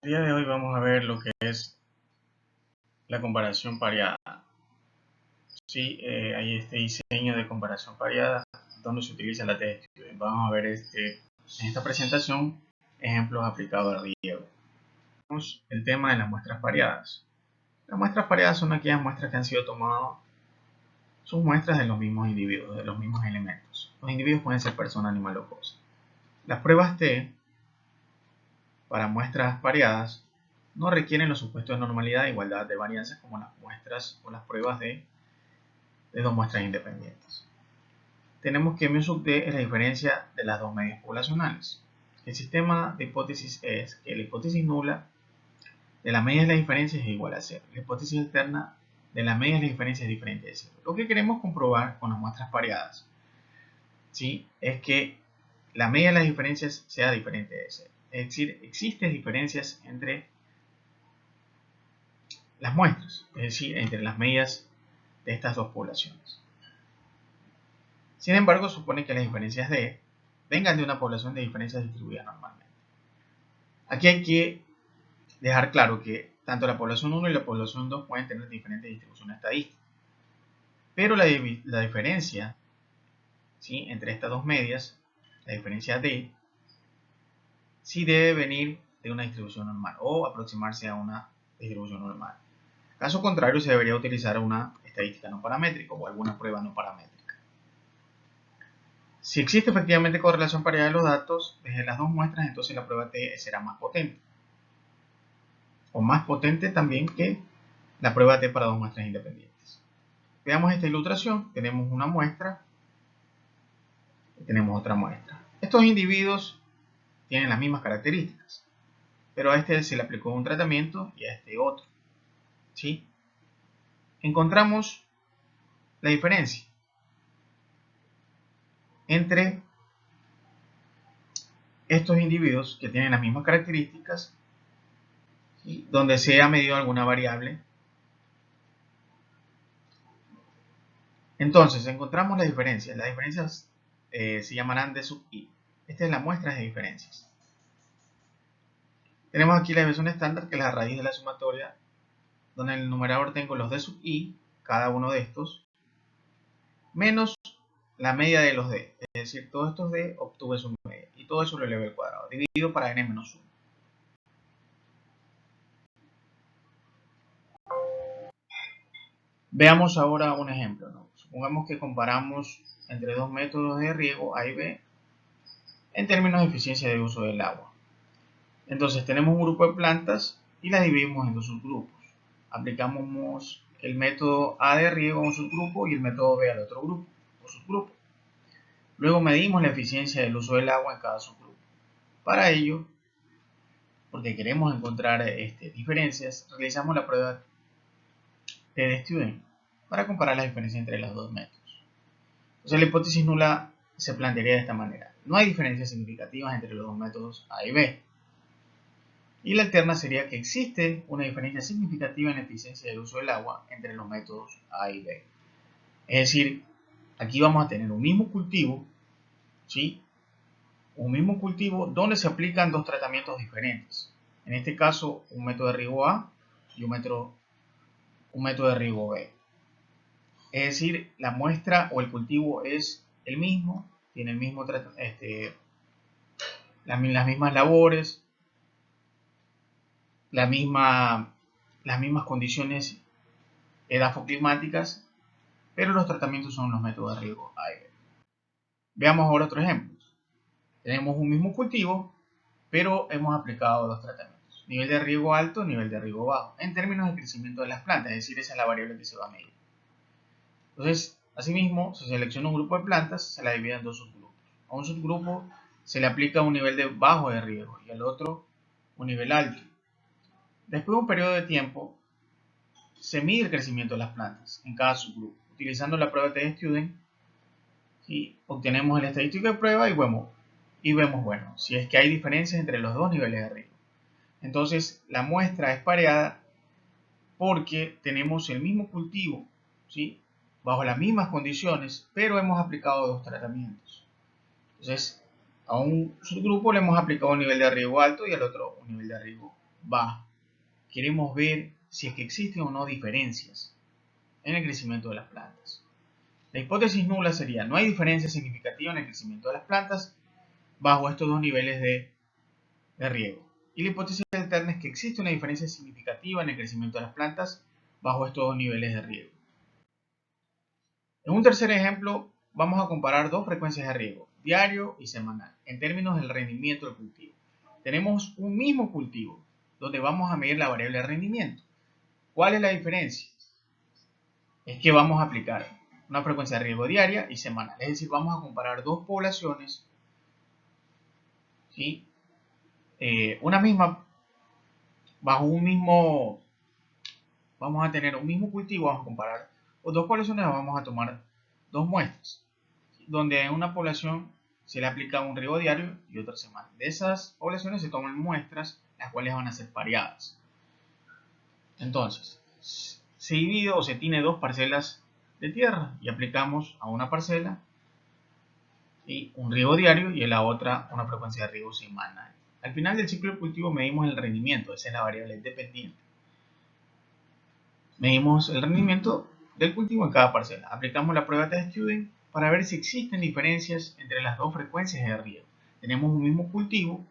El día de hoy vamos a ver lo que es la comparación pareada. Sí, hay este diseño de comparación pareada donde se utiliza la test. Vamos a ver en esta presentación ejemplos aplicados al riego. El tema de las muestras pareadas. Las muestras pareadas son aquellas muestras que han sido tomadas, son muestras de los mismos individuos, de los mismos elementos. Los individuos pueden ser persona, animal o cosa. Las pruebas T para muestras pareadas no requieren los supuestos de normalidad e igualdad de varianzas como las muestras o las pruebas de dos muestras independientes. Tenemos que mu sub d es la diferencia de las dos medias poblacionales. El sistema de hipótesis es que la hipótesis nula de la media de la diferencia es igual a 0. La hipótesis alterna de la media de la diferencia es diferente de 0. Lo que queremos comprobar con las muestras pareadas, ¿sí?, es que la media de las diferencias sea diferente de 0. Es decir, existen diferencias entre las muestras, es decir, entre las medias de estas dos poblaciones. Sin embargo, supone que las diferencias D vengan de una población de diferencias distribuidas normalmente. Aquí hay que dejar claro que tanto la población 1 y la población 2 pueden tener diferentes distribuciones estadísticas, pero la diferencia, ¿sí?, entre estas dos medias, la diferencia D, sí debe venir de una distribución normal o aproximarse a una distribución normal. Caso contrario, se debería utilizar una estadística no paramétrica o alguna prueba no paramétrica. Si existe efectivamente correlación pareada de los datos desde las dos muestras, entonces la prueba T será más potente. O más potente también que la prueba T para dos muestras independientes. Veamos esta ilustración. Tenemos una muestra y tenemos otra muestra. Estos individuos tienen las mismas características, pero a este se le aplicó un tratamiento y a este otro, ¿sí? Encontramos la diferencia entre estos individuos que tienen las mismas características, ¿sí?, donde se ha medido alguna variable. Entonces, encontramos las diferencias. Las diferencias se llamarán D sub I. Esta es la muestra de diferencias. Tenemos aquí la desviación estándar, que es la raíz de la sumatoria, donde en el numerador tengo los D sub I, cada uno de estos, menos la media de los D. Es decir, todos estos D obtuve su media. Y todo eso lo elevo al cuadrado, dividido para n menos 1. Veamos ahora un ejemplo, ¿no? Supongamos que comparamos entre dos métodos de riego A y B en términos de eficiencia de uso del agua. Entonces tenemos un grupo de plantas y las dividimos en dos subgrupos. Aplicamos el método A de riego a un subgrupo y el método B al otro grupo o subgrupo. Luego medimos la eficiencia del uso del agua en cada subgrupo. Para ello, porque queremos encontrar diferencias, realizamos la prueba de Student para comparar las diferencias entre los dos métodos. Entonces la hipótesis nula se plantearía de esta manera: no hay diferencias significativas entre los dos métodos A y B. Y la alterna sería que existe una diferencia significativa en la eficiencia del uso del agua entre los métodos A y B. Es decir, aquí vamos a tener un mismo cultivo, ¿sí?, un mismo cultivo donde se aplican dos tratamientos diferentes. En este caso, un método de riego A y un método de riego B. Es decir, la muestra o el cultivo es el mismo, tiene el mismo las mismas labores, las mismas condiciones edafoclimáticas, pero los tratamientos son los métodos de riego A y B. Veamos ahora otro ejemplo. Tenemos un mismo cultivo, pero hemos aplicado dos tratamientos: nivel de riego alto, nivel de riego bajo, en términos de crecimiento de las plantas, es decir, esa es la variable que se va a medir. Entonces, asimismo, se selecciona un grupo de plantas, se la divide en dos subgrupos. A un subgrupo se le aplica un nivel de bajo de riego y al otro un nivel alto. Después de un periodo de tiempo, se mide el crecimiento de las plantas en cada subgrupo. Utilizando la prueba de Student, ¿sí?, obtenemos el estadístico de prueba y vemos, bueno, si es que hay diferencias entre los dos niveles de riego. Entonces, la muestra es pareada porque tenemos el mismo cultivo, ¿sí?, bajo las mismas condiciones, pero hemos aplicado dos tratamientos. Entonces, a un subgrupo le hemos aplicado un nivel de riego alto y al otro un nivel de riego queremos ver si es que existen o no diferencias en el crecimiento de las plantas. La hipótesis nula sería: no hay diferencia significativa en el crecimiento de las plantas bajo estos dos niveles de riego. Y la hipótesis alterna es que existe una diferencia significativa en el crecimiento de las plantas bajo estos dos niveles de riego. En un tercer ejemplo, vamos a comparar dos frecuencias de riego, diario y semanal, en términos del rendimiento del cultivo. Tenemos un mismo cultivo, donde vamos a medir la variable de rendimiento. ¿Cuál es la diferencia? Es que vamos a aplicar una frecuencia de riego diaria y semanal, es decir, vamos a comparar dos poblaciones, ¿sí? Una misma, bajo un mismo, vamos a tener un mismo cultivo, vamos a comparar dos poblaciones, vamos a tomar dos muestras, donde en una población se le aplica un riego diario y otra semanal. De esas poblaciones se toman muestras, las cuales van a ser pareadas. Entonces, se divide o se tiene dos parcelas de tierra y aplicamos a una parcela un riego diario y a la otra una frecuencia de riego semanal. Al final del ciclo de cultivo medimos el rendimiento, esa es la variable dependiente. Medimos el rendimiento del cultivo en cada parcela. Aplicamos la prueba test-student para ver si existen diferencias entre las dos frecuencias de riego. Tenemos un mismo cultivo,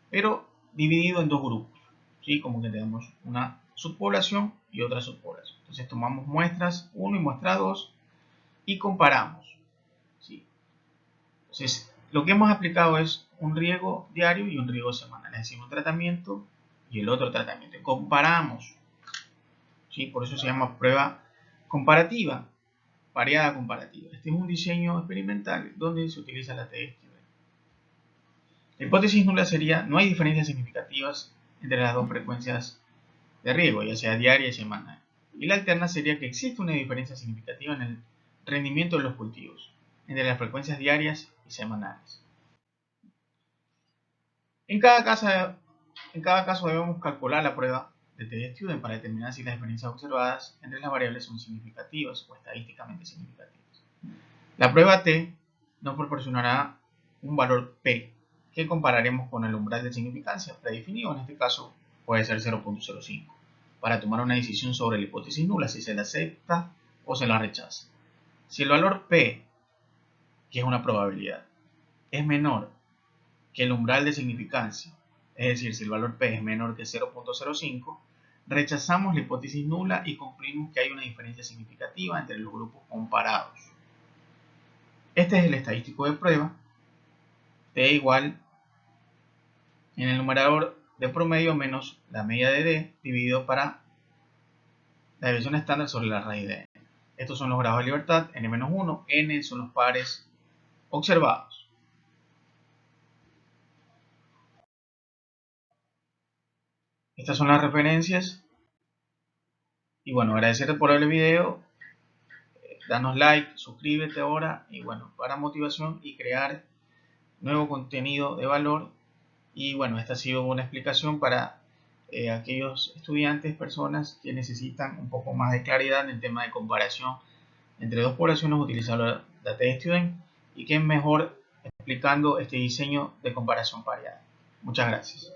pero dividido en dos grupos, ¿sí? Como que tenemos una subpoblación y otra subpoblación. Entonces tomamos muestras 1 y muestra 2 y comparamos, ¿sí? Entonces, lo que hemos aplicado es un riego diario y un riego semanal, es decir, un tratamiento y el otro tratamiento. Y comparamos, ¿sí? Por eso se llama prueba comparativa, pareada comparativa. Este es un diseño experimental donde se utiliza la TSTV. La hipótesis nula sería: no hay diferencias significativas entre las dos frecuencias de riego, ya sea diaria y semanal. Y la alterna sería que existe una diferencia significativa en el rendimiento de los cultivos entre las frecuencias diarias y semanales. En cada caso debemos calcular la prueba de TSTudent para determinar si las diferencias observadas entre las variables son significativas o estadísticamente significativas. La prueba T nos proporcionará un valor P que compararemos con el umbral de significancia predefinido, en este caso puede ser 0.05, para tomar una decisión sobre la hipótesis nula, si se la acepta o se la rechaza. Si el valor P, que es una probabilidad, es menor que el umbral de significancia, es decir, si el valor P es menor que 0.05, rechazamos la hipótesis nula y concluimos que hay una diferencia significativa entre los grupos comparados. Este es el estadístico de prueba, T igual en el numerador de promedio menos la media de D dividido para la desviación estándar sobre la raíz de n. Estos son los grados de libertad, n-1, n son los pares observados. Estas son las referencias. Y bueno, agradecerte por ver el video. Danos like, suscríbete ahora. Y bueno, para motivación y crear nuevo contenido de valor. Y bueno, esta ha sido una explicación para aquellos estudiantes, personas que necesitan un poco más de claridad en el tema de comparación entre dos poblaciones utilizando la TSTudent y que es mejor explicando este diseño de comparación pareada. Muchas gracias.